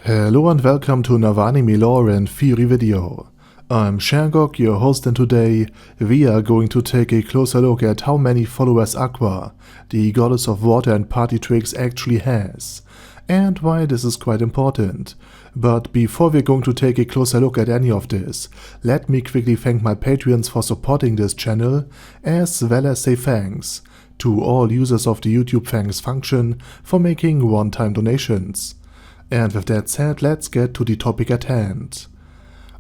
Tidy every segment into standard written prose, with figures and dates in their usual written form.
Hello and welcome to another anime lore and theory video. I'm Shangok, your host, and today we are going to take a closer look at how many followers Aqua, the goddess of water and party tricks, actually has, and why this is quite important. But before we're going to take a closer look at any of this, let me quickly thank my Patreons for supporting this channel, as well as say thanks to all users of the YouTube thanks function for making one-time donations. And with that said, let's get to the topic at hand.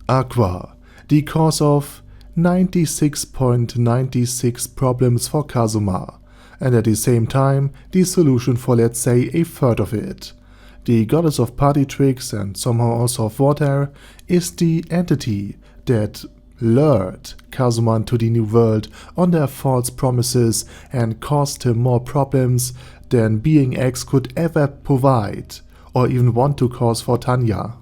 Aqua, the cause of 96.96 problems for Kazuma, and at the same time the solution for, let's say, a third of it. The goddess of party tricks and somehow also of water is the entity that lured Kazuma into the new world on their false promises and caused him more problems than being X could ever provide or even want to cause for Tanya,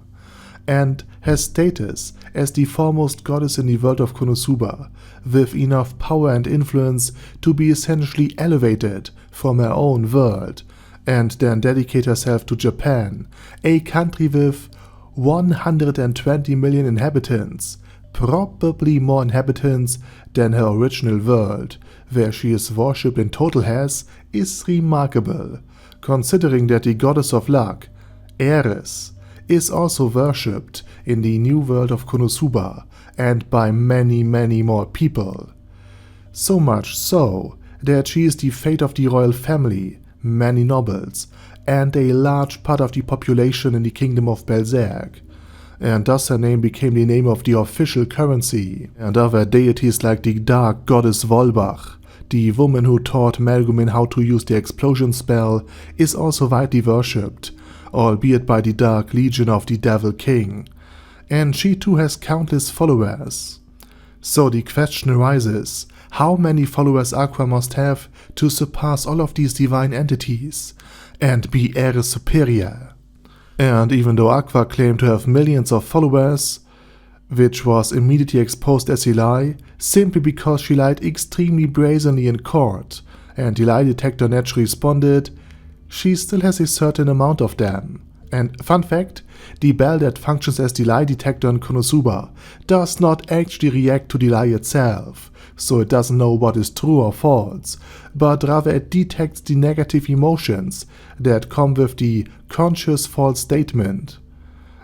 and has status as the foremost goddess in the world of Konosuba, with enough power and influence to be essentially elevated from her own world and then dedicate herself to Japan, a country with 120 million inhabitants, probably more inhabitants than her original world, where she is worshipped in total is remarkable, considering that the goddess of luck, Ares, is also worshipped in the new world of Konosuba and by many more people. So much so that she is the fate of the royal family, many nobles, and a large part of the population in the kingdom of Berserk, and thus her name became the name of the official currency. And other deities like the dark goddess Volbach, the woman who taught Megumin how to use the explosion spell, is also widely worshipped, albeit by the Dark Legion of the Devil King, and she too has countless followers. So the question arises, how many followers Aqua must have to surpass all of these divine entities and be Ares superior? And even though Aqua claimed to have millions of followers, which was immediately exposed as a lie, simply because she lied extremely brazenly in court, and the lie detector naturally responded, she still has a certain amount of them. And fun fact, the bell that functions as the lie detector in Konosuba does not actually react to the lie itself, so it doesn't know what is true or false, but rather it detects the negative emotions that come with the conscious false statement.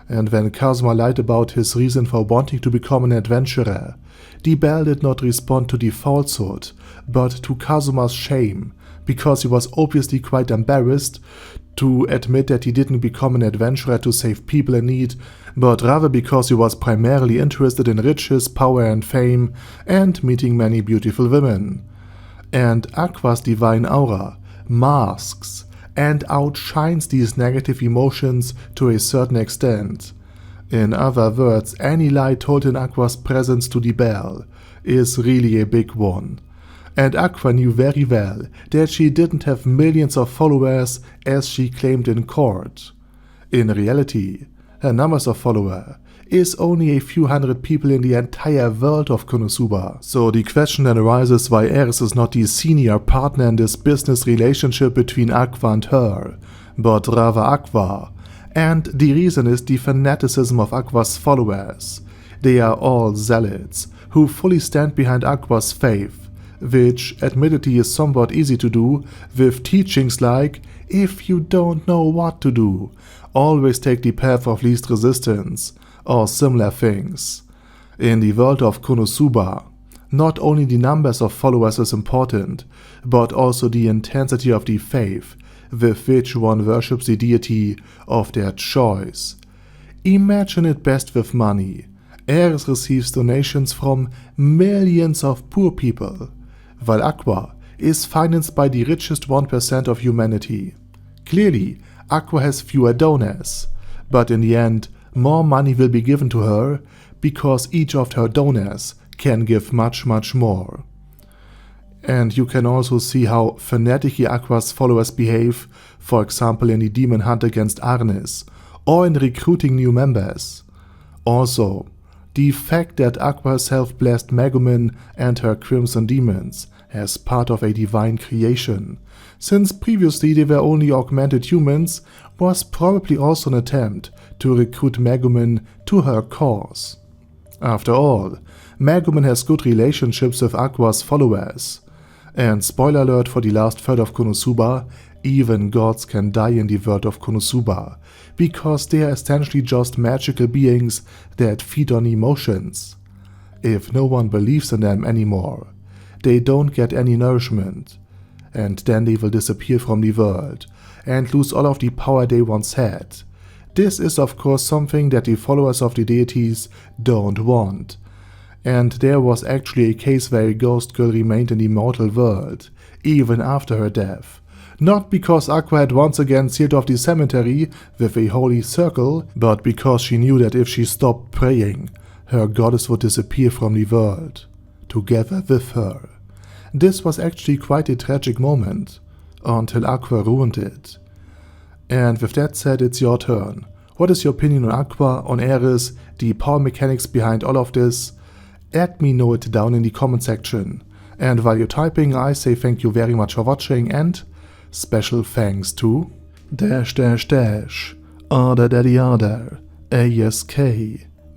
And when Kazuma lied about his reason for wanting to become an adventurer, the bell did not respond to the falsehood, but to Kazuma's shame, because he was obviously quite embarrassed to admit that he didn't become an adventurer to save people in need, but rather because he was primarily interested in riches, power and fame, and meeting many beautiful women. And Aqua's divine aura masks and outshines these negative emotions to a certain extent. In other words, any lie told in Aqua's presence to the bell is really a big one. And Aqua knew very well that she didn't have millions of followers as she claimed in court. In reality, her numbers of followers is only a few hundred people in the entire world of Konosuba. So the question then arises why Ares is not the senior partner in this business relationship between Aqua and her, but rather Aqua. And the reason is the fanaticism of Aqua's followers. They are all zealots who fully stand behind Aqua's faith, which admittedly is somewhat easy to do with teachings like, if you don't know what to do, always take the path of least resistance, or similar things. In the world of Konosuba, not only the numbers of followers is important, but also the intensity of the faith with which one worships the deity of their choice. Imagine it best with money. Ares receives donations from millions of poor people, while Aqua is financed by the richest 1% of humanity. Clearly, Aqua has fewer donors, but in the end, more money will be given to her because each of her donors can give much more. And you can also see how fanatically Aqua's followers behave, for example in the demon hunt against Arnis, or in recruiting new members. Also, the fact that Aqua herself blessed Megumin and her Crimson Demons as part of a divine creation, since previously they were only augmented humans, was probably also an attempt to recruit Megumin to her cause. After all, Megumin has good relationships with Aqua's followers. And spoiler alert for the last third of Konosuba, even gods can die in the world of Konosuba, because they are essentially just magical beings that feed on emotions. If no one believes in them anymore, they don't get any nourishment, and then they will disappear from the world and lose all of the power they once had. This is of course something that the followers of the deities don't want. And there was actually a case where a ghost girl remained in the mortal world, even after her death. Not because Aqua had once again sealed off the cemetery with a holy circle, but because she knew that if she stopped praying, her goddess would disappear from the world, together with her. This was actually quite a tragic moment, until Aqua ruined it. And with that said, it's your turn. What is your opinion on Aqua, on Ares, the power mechanics behind all of this? Let me know it down in the comment section. And while you're typing, I say thank you very much for watching, and special thanks to Ada Daddy Ada, ASK,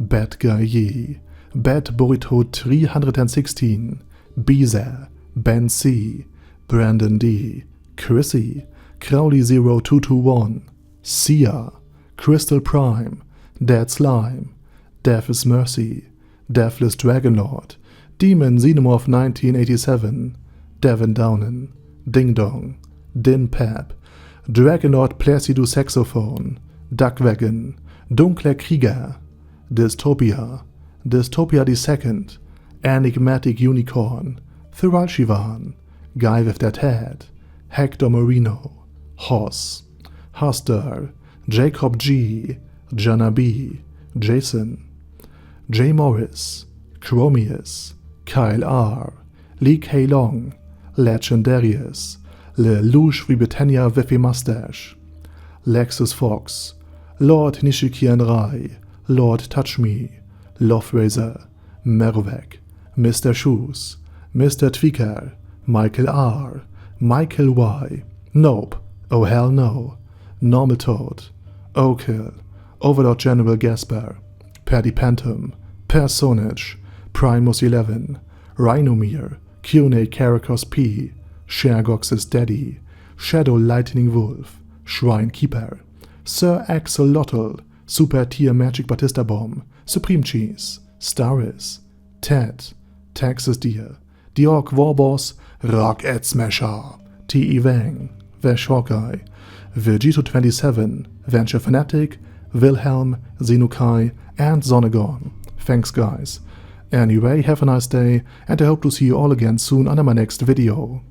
Bad Guy Ye, Bad Burrito 316, Beezer, Ben C, Brandon D, Chrissy, Crowley 0221, Sia, Crystal Prime, Dead Slime, Death is Mercy, Deathless Dragonlord, Demon Xenomorph 1987, Devin Downen, Ding Dong, Din Pep, Dragonlord Placido Saxophone, Duckwagon, Dunkler Krieger, Dystopia, Dystopia II, Enigmatic Unicorn, Thiral Shivan, Guy with That Head, Hector Marino, Hoss, Huster, Jacob G, Jana B, Jason, J. Morris, Chromius, Kyle R, Lee K. Long, Legendarius, Le Louche Britannia with a Mustache, Lexus Fox, Lord Nishikian Rai, Lord Touch Me, Loverazor, Merovec, Mr. Shoes, Mr. Tweaker, Michael R, Michael Y, Nope, Oh Hell No, Normal Toad, Okill, Overlord General Gasper, Paddy Pantum, Personage, Primus 11, Rhinomere, Cune Caracos P, Shergox's Daddy, Shadow Lightning Wolf, Shrine Keeper, Sir Axolotl, Super Tier Magic Batista Bomb, Supreme Cheese, Staris, Ted, Texas Deer, The Orc Warboss, Rock Ed Smasher, T.E. Wang, Vash Hawkeye, Vegito27, Venture Fanatic, Wilhelm, Xenukai, and Zonagon. Thanks guys. Anyway, have a nice day, and I hope to see you all again soon under my next video.